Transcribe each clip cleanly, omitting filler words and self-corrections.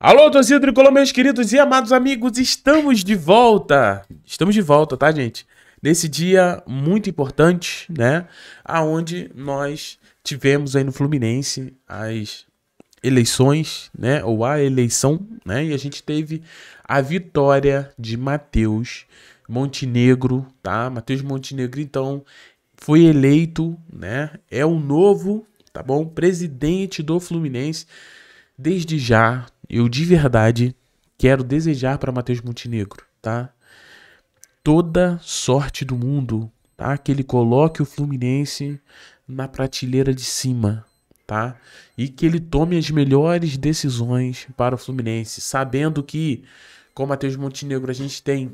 Alô, torcida tricolor, meus queridos e amados amigos, estamos de volta. Estamos de volta, tá, gente? Nesse dia muito importante, né? Aonde nós tivemos aí no Fluminense as eleições, né? Ou a eleição, né? E a gente teve a vitória de Matheus Montenegro, tá? Matheus Montenegro, então, foi eleito, né? É o novo, tá bom? Presidente do Fluminense. Desde já, eu de verdade quero desejar para Matheus Montenegro, tá? Toda sorte do mundo, tá? Que ele coloque o Fluminense na prateleira de cima, tá? E que ele tome as melhores decisões para o Fluminense, sabendo que com o Matheus Montenegro a gente tem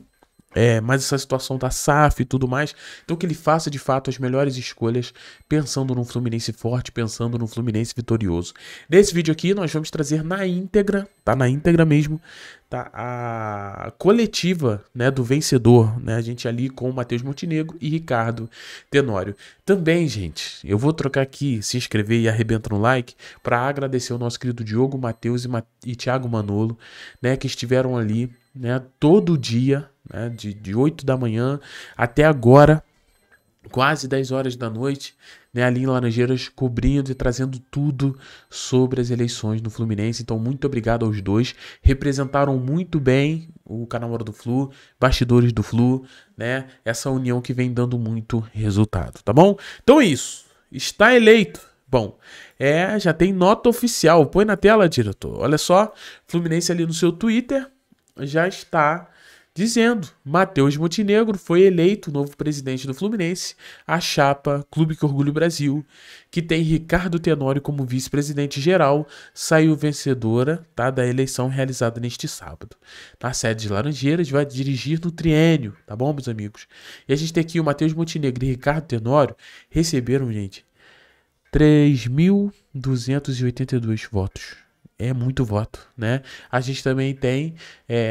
mais essa situação da SAF e tudo mais, então que ele faça de fato as melhores escolhas, pensando num Fluminense forte, pensando num Fluminense vitorioso. Nesse vídeo aqui nós vamos trazer na íntegra, tá? Na íntegra mesmo, tá? A coletiva, né, do vencedor, né? A gente ali com o Matheus Montenegro e Ricardo Tenório. Também, gente, eu vou trocar aqui, se inscrever e arrebenta no like, para agradecer o nosso querido Diogo, Matheus e Thiago Manolo, né, que estiveram ali, né, todo dia, né, de 8 da manhã até agora, quase 10 horas da noite, né, ali em Laranjeiras, cobrindo e trazendo tudo sobre as eleições no Fluminense. Então, muito obrigado aos dois. Representaram muito bem o canal Hora do Flu, bastidores do Flu, né? Essa união que vem dando muito resultado, tá bom? Então é isso. Está eleito. Bom, já tem nota oficial. Põe na tela, diretor. Olha só, Fluminense ali no seu Twitter já está dizendo: Matheus Montenegro foi eleito novo presidente do Fluminense. A chapa Clube que Orgulho Brasil, que tem Ricardo Tenório como vice-presidente geral, saiu vencedora, tá, da eleição realizada neste sábado. Na sede de Laranjeiras, vai dirigir no triênio, tá bom, meus amigos? E a gente tem aqui o Matheus Montenegro e Ricardo Tenório receberam, gente, 3.282 votos. É muito voto, né? A gente também tem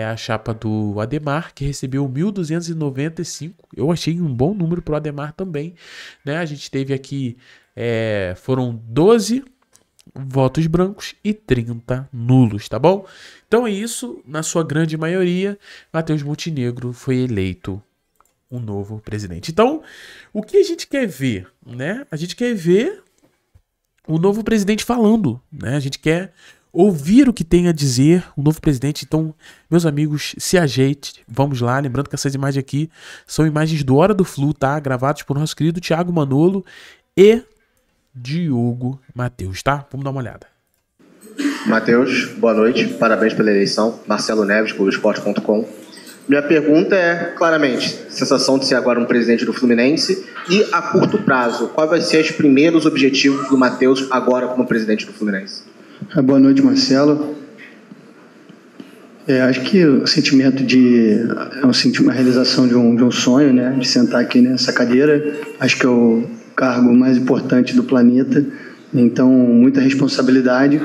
a chapa do Ademar, que recebeu 1.295. Eu achei um bom número para o Ademar também, né? A gente teve aqui, foram 12 votos brancos e 30 nulos, tá bom? Então é isso, na sua grande maioria, Matheus Montenegro foi eleito o novo presidente. Então, o que a gente quer ver, né? A gente quer ver o novo presidente falando, né? A gente quer ouvir o que tem a dizer o novo presidente. Então, meus amigos, se ajeite, vamos lá. Lembrando que essas imagens aqui são imagens do Hora do Flu, tá? Gravadas por nosso querido Thiago Manolo e Diogo Matheus, tá? Vamos dar uma olhada. Matheus, boa noite, parabéns pela eleição. Marcelo Neves, Globoesporte.com. Minha pergunta é, claramente, sensação de ser agora um presidente do Fluminense e, a curto prazo, quais vão ser os primeiros objetivos do Matheus agora como presidente do Fluminense? Boa noite, Marcelo. Acho que o sentimento uma realização de um sonho, né? De sentar aqui nessa cadeira. Acho que é o cargo mais importante do planeta. Então, muita responsabilidade.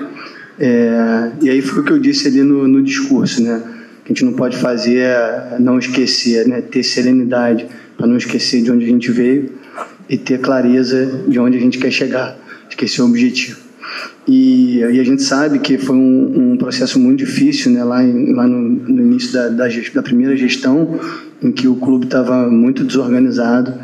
E aí foi o que eu disse ali no discurso, né? Que a gente não pode fazer não esquecer, né? Ter serenidade para não esquecer de onde a gente veio e ter clareza de onde a gente quer chegar. Esquecer o objetivo. E a gente sabe que foi um processo muito difícil, né, lá no início da primeira gestão, em que o clube estava muito desorganizado,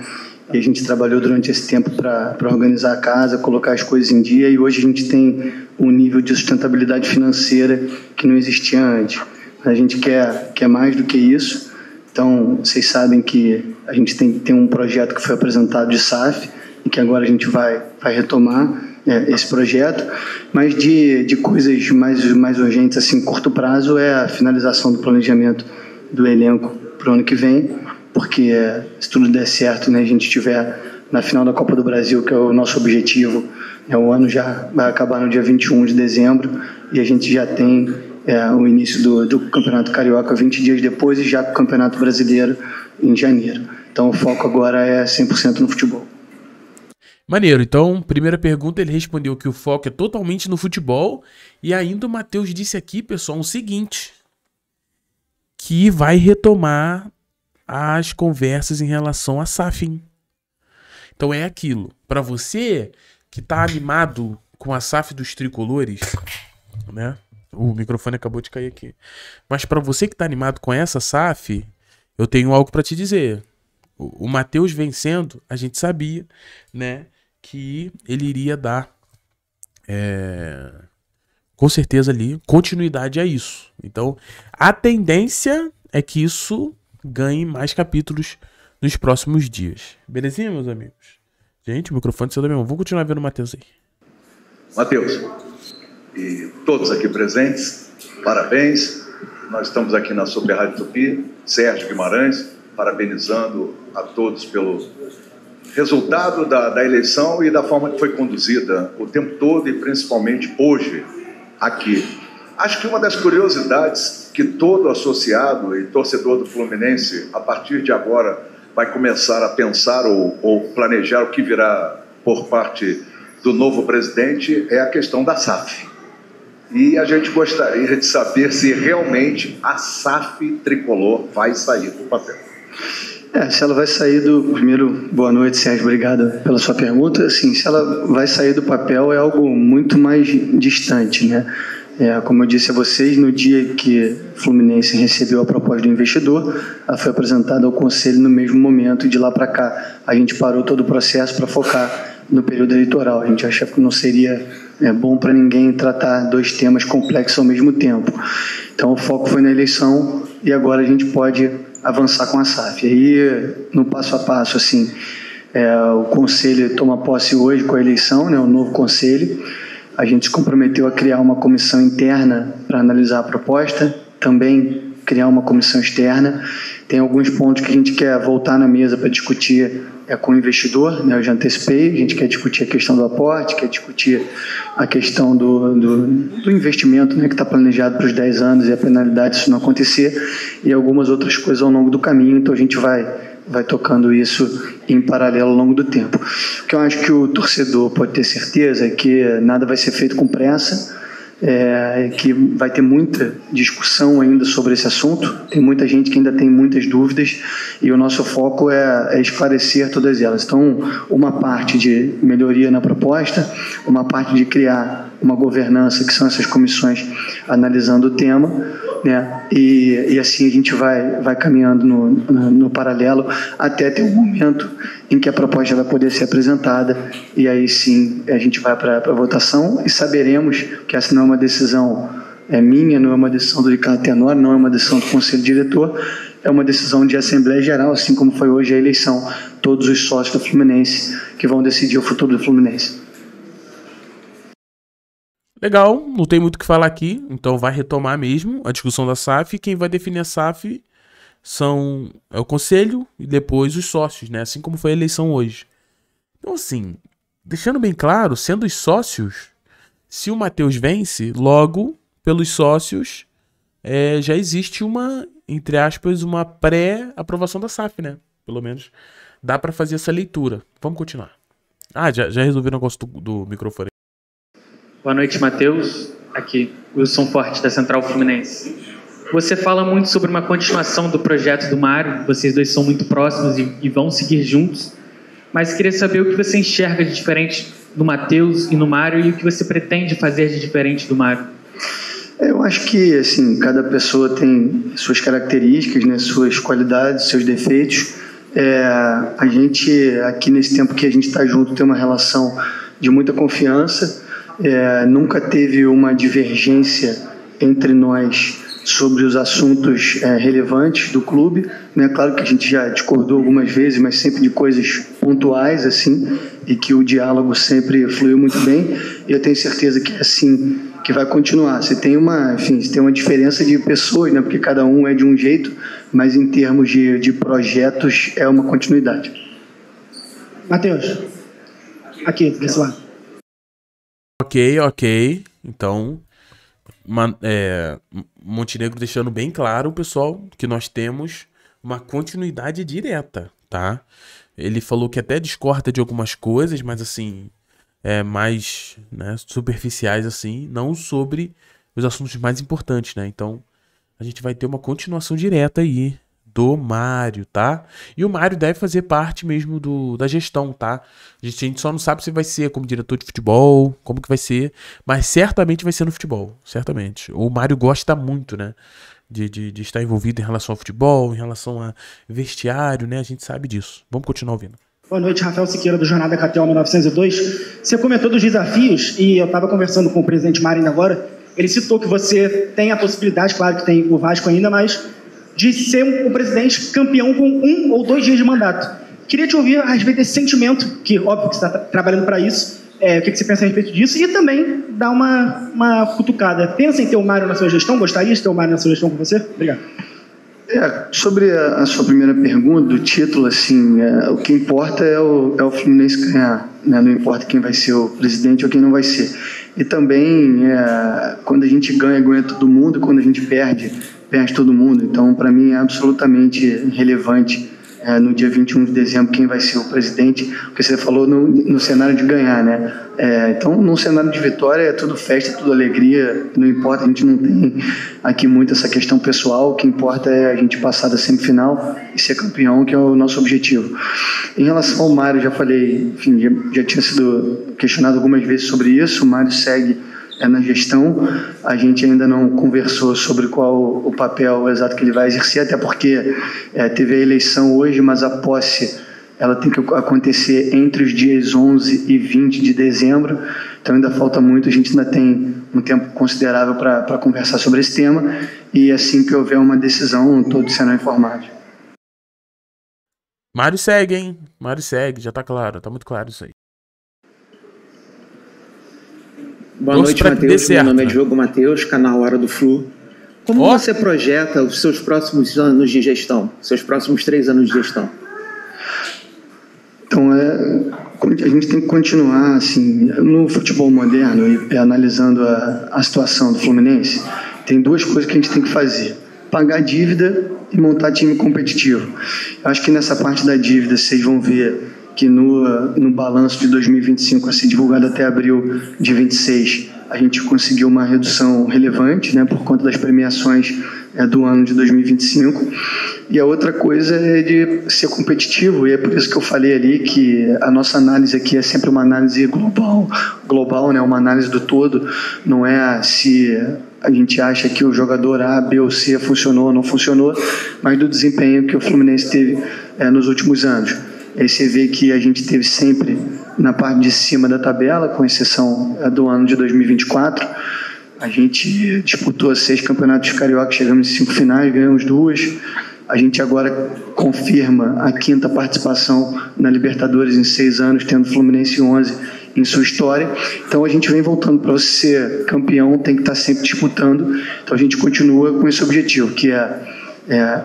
e a gente trabalhou durante esse tempo para organizar a casa, colocar as coisas em dia, e hoje a gente tem um nível de sustentabilidade financeira que não existia antes. A gente quer mais do que isso. Então, vocês sabem que a gente tem um projeto que foi apresentado de SAF, e que agora a gente vai retomar esse projeto, mas de coisas mais urgentes, assim, curto prazo, é a finalização do planejamento do elenco para o ano que vem, porque se tudo der certo, né, a gente estiver na final da Copa do Brasil, que é o nosso objetivo, o ano já vai acabar no dia 21 de dezembro, e a gente já tem o início do Campeonato Carioca 20 dias depois, e já o Campeonato Brasileiro em janeiro. Então o foco agora é 100% no futebol. Maneiro, então, primeira pergunta, ele respondeu que o foco é totalmente no futebol, e ainda o Matheus disse aqui, pessoal, o seguinte, que vai retomar as conversas em relação a SAF. Então é aquilo, para você que tá animado com a SAF dos tricolores, né? O microfone acabou de cair aqui. Mas para você que tá animado com essa SAF, eu tenho algo para te dizer. O Matheus vencendo, a gente sabia, né, que ele iria dar, com certeza ali, continuidade a isso. Então, a tendência é que isso ganhe mais capítulos nos próximos dias. Belezinha, meus amigos? Gente, o microfone saiu da minha mão. Vou continuar vendo o Matheus aí. Matheus, e todos aqui presentes, parabéns. Nós estamos aqui na Super Rádio Tupi, Sérgio Guimarães, parabenizando a todos pelo resultado da eleição e da forma que foi conduzida o tempo todo e principalmente hoje aqui. Acho que uma das curiosidades que todo associado e torcedor do Fluminense, a partir de agora, vai começar a pensar ou planejar o que virá por parte do novo presidente é a questão da SAF. E a gente gostaria de saber se realmente a SAF tricolor vai sair do papel. Se ela vai sair do... Primeiro, boa noite, Sérgio, obrigado pela sua pergunta. Assim, se ela vai sair do papel é algo muito mais distante, né? Como eu disse a vocês, no dia que o Fluminense recebeu a proposta do investidor, ela foi apresentada ao Conselho no mesmo momento, e de lá para cá a gente parou todo o processo para focar no período eleitoral. A gente acha que não seria bom para ninguém tratar dois temas complexos ao mesmo tempo. Então o foco foi na eleição e agora a gente pode avançar com a SAF. E aí, no passo a passo, assim, o Conselho toma posse hoje com a eleição, né, o novo Conselho. A gente se comprometeu a criar uma comissão interna para analisar a proposta, também criar uma comissão externa. Tem alguns pontos que a gente quer voltar na mesa para discutir com o investidor, né? Eu já antecipei, a gente quer discutir a questão do aporte, quer discutir a questão do investimento, né, que está planejado para os 10 anos e a penalidade se não acontecer, e algumas outras coisas ao longo do caminho. Então a gente vai tocando isso em paralelo ao longo do tempo. O que eu acho que o torcedor pode ter certeza é que nada vai ser feito com pressa, que vai ter muita discussão ainda sobre esse assunto, tem muita gente que ainda tem muitas dúvidas e o nosso foco é esclarecer todas elas. Então, uma parte de melhoria na proposta, uma parte de criar uma governança, que são essas comissões analisando o tema, né? E assim a gente vai caminhando no paralelo até ter um momento em que a proposta vai poder ser apresentada, e aí sim a gente vai para a votação e saberemos que essa não é uma decisão minha, não é uma decisão do Ricardo Tenório, não é uma decisão do Conselho Diretor, é uma decisão de Assembleia Geral, assim como foi hoje a eleição, todos os sócios do Fluminense que vão decidir o futuro do Fluminense. Legal, não tem muito o que falar aqui, então vai retomar mesmo a discussão da SAF. Quem vai definir a SAF é o Conselho e depois os sócios, né? Assim como foi a eleição hoje. Então, assim, deixando bem claro, sendo os sócios, se o Matheus vence, logo, pelos sócios, já existe uma, entre aspas, uma pré-aprovação da SAF, né? Pelo menos dá para fazer essa leitura. Vamos continuar. Já resolvi o negócio do microfone. Boa noite, Matheus. Aqui, Wilson Forte, da Central Fluminense. Você fala muito sobre uma continuação do projeto do Mário, vocês dois são muito próximos e vão seguir juntos, mas queria saber o que você enxerga de diferente no Matheus e no Mário e o que você pretende fazer de diferente do Mário. Eu acho que, assim, cada pessoa tem suas características, né, suas qualidades, seus defeitos. A gente, aqui nesse tempo que a gente está junto, tem uma relação de muita confiança. Nunca teve uma divergência entre nós sobre os assuntos relevantes do clube, né? Claro que a gente já discordou algumas vezes, mas sempre de coisas pontuais, assim, e que o diálogo sempre fluiu muito bem, e eu tenho certeza que é assim que vai continuar. Você tem uma diferença de pessoas, né? Porque cada um é de um jeito, mas em termos de projetos é uma continuidade. Matheus, aqui, desse lado. Ok. Então, Montenegro deixando bem claro, pessoal, que nós temos uma continuidade direta, tá? Ele falou que até discorda de algumas coisas, mas assim, mais, né, superficiais assim, não sobre os assuntos mais importantes, né? Então, a gente vai ter uma continuação direta aí do Mário, tá? E o Mário deve fazer parte mesmo da gestão, tá? A gente só não sabe se vai ser como diretor de futebol, como que vai ser, mas certamente vai ser no futebol, certamente. O Mário gosta muito, né? De estar envolvido em relação ao futebol, em relação a vestiário, né? A gente sabe disso. Vamos continuar ouvindo. Boa noite, Rafael Siqueira, do Jornada Catel 1902. Você comentou dos desafios, e eu estava conversando com o presidente Mário ainda agora. Ele citou que você tem a possibilidade, claro que tem o Vasco ainda, mas de ser um presidente campeão com 1 ou 2 dias de mandato. Queria te ouvir a respeito desse sentimento, que óbvio que você está trabalhando para isso. O que você pensa a respeito disso? E também dar uma cutucada. Pensa em ter o Mário na sua gestão? Gostaria de ter o Mário na sua gestão com você? Obrigado. Sobre a sua primeira pergunta, do título, assim, o que importa é o Fluminense ganhar, né? Não importa quem vai ser o presidente ou quem não vai ser. E também, quando a gente ganha todo mundo, quando a gente perde todo mundo. Então, para mim, é absolutamente relevante no dia 21 de dezembro quem vai ser o presidente, porque você falou no cenário de ganhar, né? Então, num cenário de vitória é tudo festa, tudo alegria, não importa, a gente não tem aqui muito essa questão pessoal, o que importa é a gente passar da semifinal e ser campeão, que é o nosso objetivo. Em relação ao Mário, já falei, enfim, já tinha sido questionado algumas vezes sobre isso, o Mário segue na gestão, a gente ainda não conversou sobre qual o papel exato que ele vai exercer, até porque teve a eleição hoje, mas a posse ela tem que acontecer entre os dias 11 e 20 de dezembro, então ainda falta muito, a gente ainda tem um tempo considerável para conversar sobre esse tema, e assim que houver uma decisão, todos serão informados. Mário segue, hein? Mário segue, já tá claro, tá muito claro isso aí. Boa noite, Matheus. Meu nome é Diogo Matheus, canal Hora do Flu. Como você projeta os seus próximos anos de gestão, seus próximos 3 anos de gestão? Então, a gente tem que continuar, assim, no futebol moderno, analisando a situação do Fluminense, tem 2 coisas que a gente tem que fazer: pagar dívida e montar time competitivo. Eu acho que nessa parte da dívida, vocês vão ver que no balanço de 2025, a ser divulgado até abril de 26, a gente conseguiu uma redução relevante, né, por conta das premiações do ano de 2025. E a outra coisa é de ser competitivo, e é por isso que eu falei ali que a nossa análise aqui é sempre uma análise global, né, uma análise do todo, não é se a gente acha que o jogador A, B ou C funcionou ou não funcionou, mas do desempenho que o Fluminense teve nos últimos anos. Aí você vê que a gente teve sempre na parte de cima da tabela, com exceção do ano de 2024. A gente disputou 6 campeonatos cariocas, chegamos em 5 finais, ganhamos 2. A gente agora confirma a 5ª participação na Libertadores em 6 anos, tendo Fluminense 11 em sua história. Então a gente vem voltando para você ser campeão, tem que estar sempre disputando. Então a gente continua com esse objetivo, que é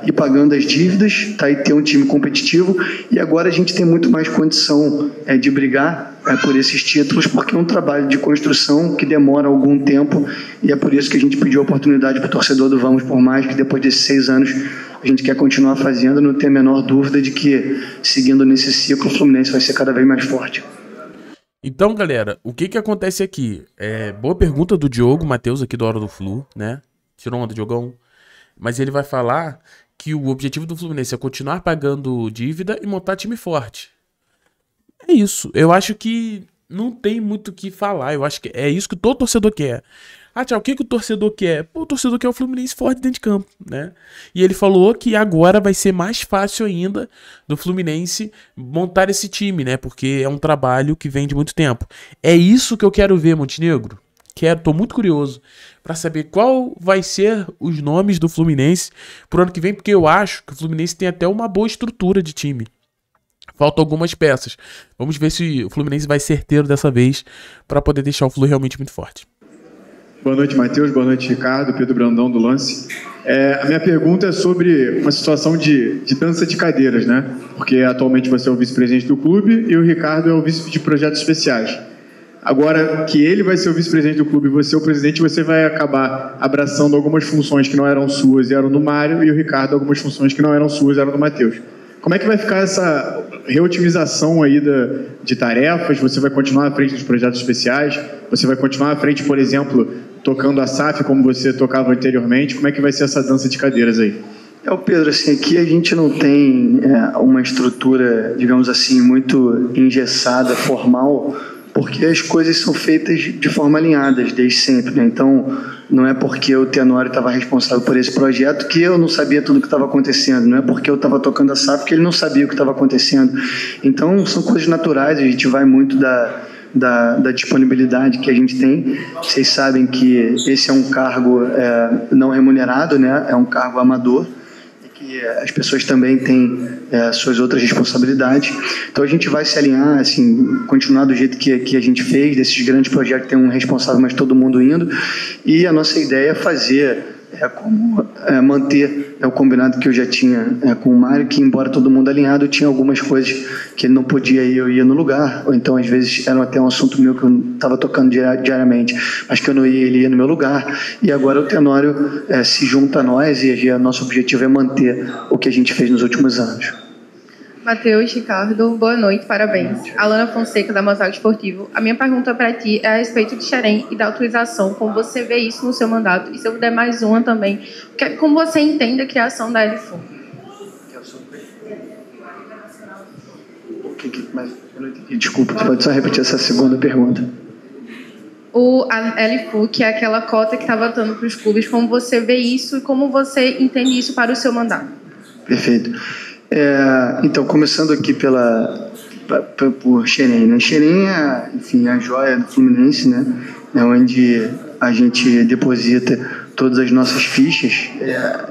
ir pagando as dívidas, tá, e ter um time competitivo, e agora a gente tem muito mais condição de brigar por esses títulos, porque é um trabalho de construção que demora algum tempo, e é por isso que a gente pediu a oportunidade para o torcedor do Vamos por Mais, que depois desses 6 anos a gente quer continuar fazendo, não tem a menor dúvida de que, seguindo nesse ciclo, o Fluminense vai ser cada vez mais forte. Então, galera, o que acontece aqui? Boa pergunta do Diogo Matheus, aqui do Hora do Flu, né? Tirou onda, Diogão. Mas ele vai falar que o objetivo do Fluminense é continuar pagando dívida e montar time forte. É isso. Eu acho que não tem muito o que falar. Eu acho que é isso que todo torcedor quer. Tchau, o que o torcedor quer? Pô, o torcedor quer o Fluminense forte dentro de campo, né? E ele falou que agora vai ser mais fácil ainda do Fluminense montar esse time, né? Porque é um trabalho que vem de muito tempo. É isso que eu quero ver, Montenegro. Tô muito curioso para saber qual vai ser os nomes do Fluminense pro ano que vem, porque eu acho que o Fluminense tem até uma boa estrutura de time. Faltam algumas peças. Vamos ver se o Fluminense vai certeiro dessa vez para poder deixar o Flu realmente muito forte. Boa noite, Matheus. Boa noite, Ricardo. Pedro Brandão, do Lance. A minha pergunta é sobre uma situação de dança de cadeiras, né? Porque atualmente você é o vice-presidente do clube e o Ricardo é o vice de projetos especiais. Agora que ele vai ser o vice-presidente do clube e você é o presidente, você vai acabar abraçando algumas funções que não eram suas e eram do Mário, e o Ricardo algumas funções que não eram suas e eram do Matheus. Como é que vai ficar essa reotimização aí de tarefas? Você vai continuar à frente dos projetos especiais? Você vai continuar à frente, por exemplo, tocando a SAF como você tocava anteriormente? Como é que vai ser essa dança de cadeiras aí? Pedro, assim, aqui a gente não tem uma estrutura, digamos assim, muito engessada, formal, porque as coisas são feitas de forma alinhada desde sempre, né? Então, não é porque o Tenório estava responsável por esse projeto que eu não sabia tudo o que estava acontecendo, não é porque eu estava tocando a SAF que ele não sabia o que estava acontecendo. Então, são coisas naturais, a gente vai muito da disponibilidade que a gente tem. Vocês sabem que esse é um cargo não remunerado, né? É um cargo amador, e as pessoas também têm suas outras responsabilidades. Então a gente vai se alinhar, assim, continuar do jeito que a gente fez, desses grandes projetos que tem um responsável, mas todo mundo indo, e a nossa ideia é fazer manter o combinado que eu já tinha com o Mário, que embora todo mundo alinhado, tinha algumas coisas que ele não podia ir, eu ia no lugar, ou então às vezes era até um assunto meu que eu estava tocando diariamente, mas que eu não ia, ele ia no meu lugar, e agora o Tenório se junta a nós, e nosso objetivo é manter o que a gente fez nos últimos anos. Matheus, Ricardo, boa noite, parabéns. Alana Fonseca, da Mosaico Esportivo. A minha pergunta para ti é a respeito de Xerém e da autorização, como você vê isso no seu mandato, e se eu puder mais uma também, como você entende a criação da LFU? Desculpa, você pode só repetir essa segunda pergunta? A LFU, que é aquela cota que está voltando para os clubes, como você vê isso e como você entende isso para o seu mandato? Perfeito. Então, começando aqui por Xerém, né? Xerém é, enfim, a joia do Fluminense, né? É onde a gente deposita todas as nossas fichas,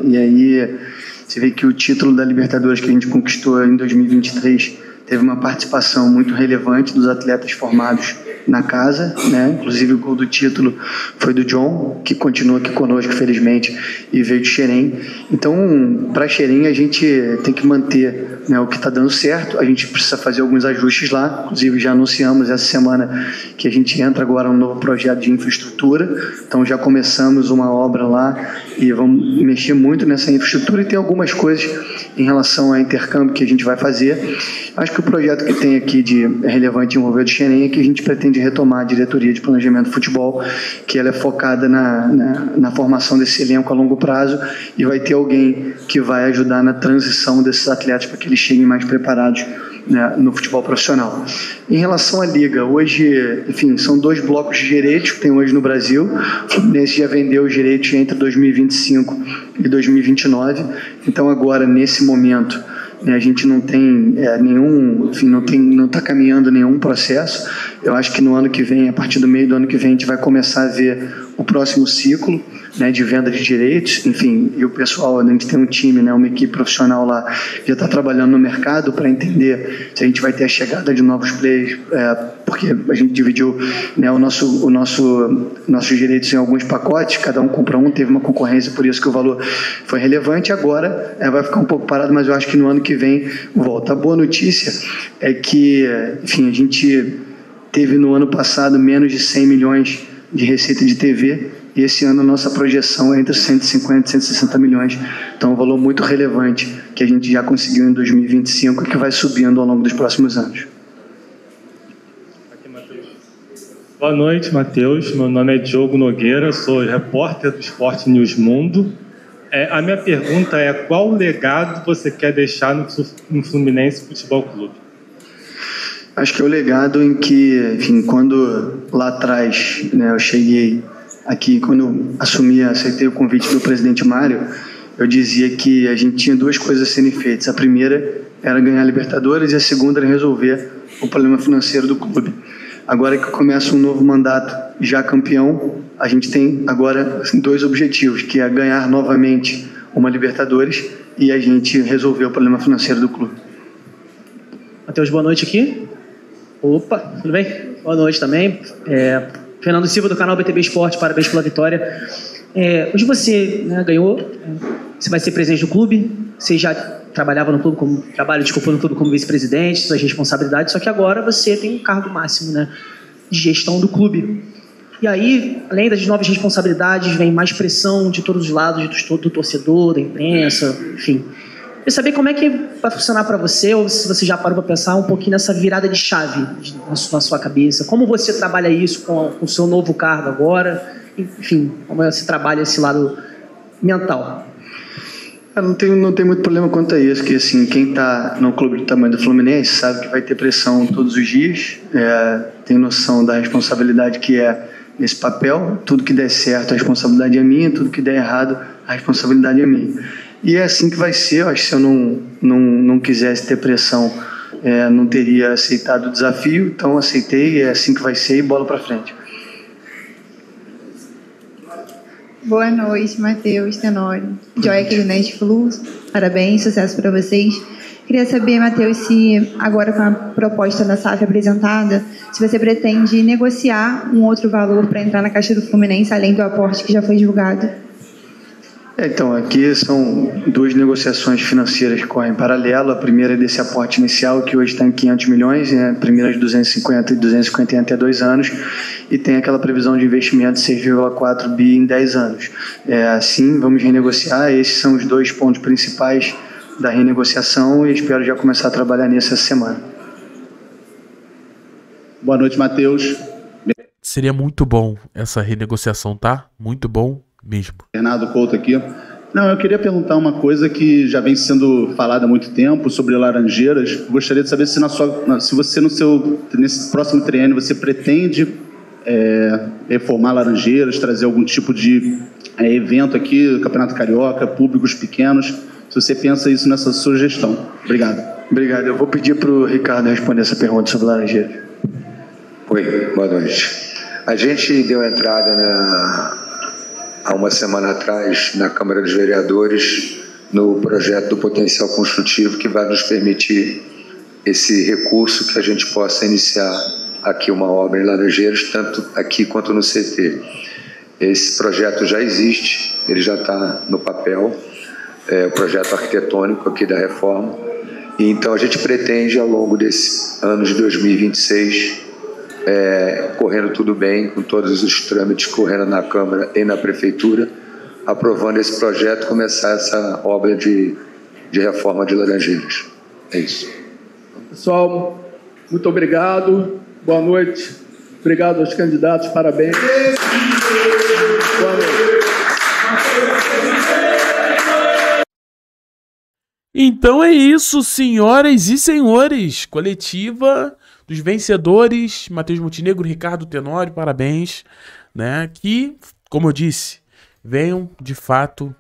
e aí você vê que o título da Libertadores que a gente conquistou em 2023 teve uma participação muito relevante dos atletas formados na casa, né? Inclusive o gol do título foi do John, que continua aqui conosco, felizmente, e veio de Xerém. Então, para Xerém, a gente tem que manter, né, o que está dando certo. A gente precisa fazer alguns ajustes lá, inclusive já anunciamos essa semana que a gente entra agora num novo projeto de infraestrutura, então já começamos uma obra lá e vamos mexer muito nessa infraestrutura, e tem algumas coisas em relação ao intercâmbio que a gente vai fazer. Acho que o projeto que tem aqui de relevante envolvendo o Xerém é que a gente pretende retomar a diretoria de planejamento de futebol, que ela é focada na formação desse elenco a longo prazo, e vai ter alguém que vai ajudar na transição desses atletas para que eles cheguem mais preparados, né, no futebol profissional. Em relação à Liga, hoje, enfim, são 2 blocos de direitos que tem hoje no Brasil. O Fluminense já vendeu os direitos entre 2025 e 2029, então agora, nesse momento, a gente não tem nenhum, enfim, não está caminhando nenhum processo. Eu acho que no ano que vem, a partir do meio do ano que vem, a gente vai começar a ver o próximo ciclo, né, de venda de direitos, enfim, e o pessoal, a gente tem um time, né, uma equipe profissional lá, já está trabalhando no mercado para entender se a gente vai ter a chegada de novos players, porque a gente dividiu, né, nossos direitos em alguns pacotes, cada um compra um, teve uma concorrência, por isso que o valor foi relevante. Agora vai ficar um pouco parado, mas eu acho que no ano que vem volta. A boa notícia é que, enfim, a gente teve no ano passado menos de 100 milhões de receita de TV, e esse ano a nossa projeção é entre 150 e 160 milhões. Então é um valor muito relevante que a gente já conseguiu em 2025 e que vai subindo ao longo dos próximos anos. Aqui, Matheus. Boa noite, Matheus. Meu nome é Diogo Nogueira, sou repórter do Esporte News Mundo. A minha pergunta é: qual legado você quer deixar no Fluminense Futebol Clube? Acho que é o legado em que, enfim, quando lá atrás, né, eu cheguei aqui, quando eu aceitei o convite do presidente Mário, eu dizia que a gente tinha 2 coisas a serem feitas. A primeira era ganhar a Libertadores e a segunda era resolver o problema financeiro do clube. Agora que começa um novo mandato já campeão, a gente tem agora 2 objetivos, que é ganhar novamente uma Libertadores e a gente resolver o problema financeiro do clube. Matheus, boa noite aqui. Opa, tudo bem? Boa noite também. Fernando Silva, do canal BTB Esporte, parabéns pela vitória. Hoje você, né, ganhou, você vai ser presidente do clube, você já trabalhava no clube como vice-presidente, suas responsabilidades, só que agora você tem um cargo máximo, né, de gestão do clube. E aí, além das novas responsabilidades, vem mais pressão de todos os lados, do torcedor, da imprensa, enfim. Eu queria saber como é que vai funcionar para você, ou se você já parou para pensar um pouquinho nessa virada de chave na sua cabeça. Como você trabalha isso com o seu novo cargo agora? Enfim, como você trabalha esse lado mental? Não tem muito problema quanto a isso, que assim, quem está no clube do tamanho do Fluminense sabe que vai ter pressão todos os dias, tem noção da responsabilidade que é esse papel, tudo que der certo a responsabilidade é minha, tudo que der errado a responsabilidade é minha. E é assim que vai ser. Eu acho que se eu não quisesse ter pressão, não teria aceitado o desafio, então aceitei, é assim que vai ser e bola para frente. Boa noite, Matheus, Tenório. Joia aqui do Netflu. Parabéns, sucesso para vocês. Queria saber, Matheus, se agora com a proposta da SAF apresentada, se você pretende negociar um outro valor para entrar na caixa do Fluminense, além do aporte que já foi divulgado. Então, aqui são duas negociações financeiras que correm em paralelo. A primeira é desse aporte inicial, que hoje está em 500 milhões, a primeira de 250 e 250 em até 2 anos, e tem aquela previsão de investimento de 6,4 bi em 10 anos. Assim, vamos renegociar. Esses são os 2 pontos principais da renegociação e espero já começar a trabalhar nisso essa semana. Boa noite, Matheus. Seria muito bom essa renegociação, tá? Muito bom mesmo. Bernardo Couto aqui. Não, eu queria perguntar uma coisa que já vem sendo falada há muito tempo sobre Laranjeiras. Gostaria de saber se você nesse próximo triênio você pretende reformar Laranjeiras, trazer algum tipo de evento aqui, Campeonato Carioca, públicos pequenos. Se você pensa isso nessa sua gestão. Obrigado. Obrigado. Eu vou pedir para o Ricardo responder essa pergunta sobre Laranjeiras. Oi, boa noite. A gente deu entrada há uma semana atrás na Câmara dos Vereadores no projeto do potencial construtivo que vai nos permitir esse recurso que a gente possa iniciar aqui uma obra em Laranjeiras, tanto aqui quanto no CT. Esse projeto já existe, ele já está no papel, o projeto arquitetônico aqui da reforma, e então a gente pretende ao longo desse ano de 2026, correndo tudo bem, com todos os trâmites correndo na Câmara e na Prefeitura, aprovando esse projeto, começar essa obra de reforma de Laranjeiras. É isso. Pessoal, muito obrigado. Boa noite. Obrigado aos candidatos. Parabéns. Boa noite. Então é isso, senhoras e senhores. Coletiva dos vencedores, Matheus Montenegro, Ricardo Tenório, parabéns, né? Que, como eu disse, venham de fato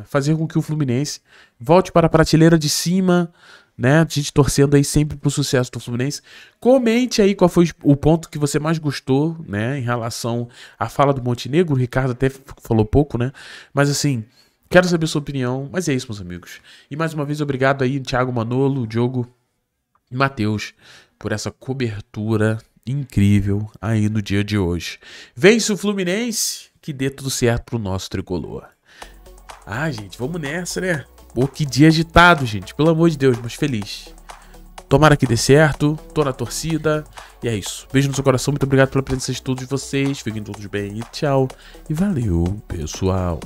fazer com que o Fluminense volte para a prateleira de cima, né? A gente torcendo aí sempre pro sucesso do Fluminense. Comente aí qual foi o ponto que você mais gostou, né? Em relação à fala do Montenegro. O Ricardo até falou pouco, né? Mas assim, quero saber a sua opinião. Mas é isso, meus amigos. E mais uma vez, obrigado aí, Thiago Manolo, Diogo e Matheus, por essa cobertura incrível aí no dia de hoje. Vence o Fluminense, que dê tudo certo pro nosso tricolor. Ah, gente, vamos nessa, né? Pô, que dia agitado, gente. Pelo amor de Deus, mas feliz. Tomara que dê certo, tô na torcida. E é isso. Beijo no seu coração, muito obrigado pela presença de todos vocês. Fiquem todos bem e tchau. E valeu, pessoal.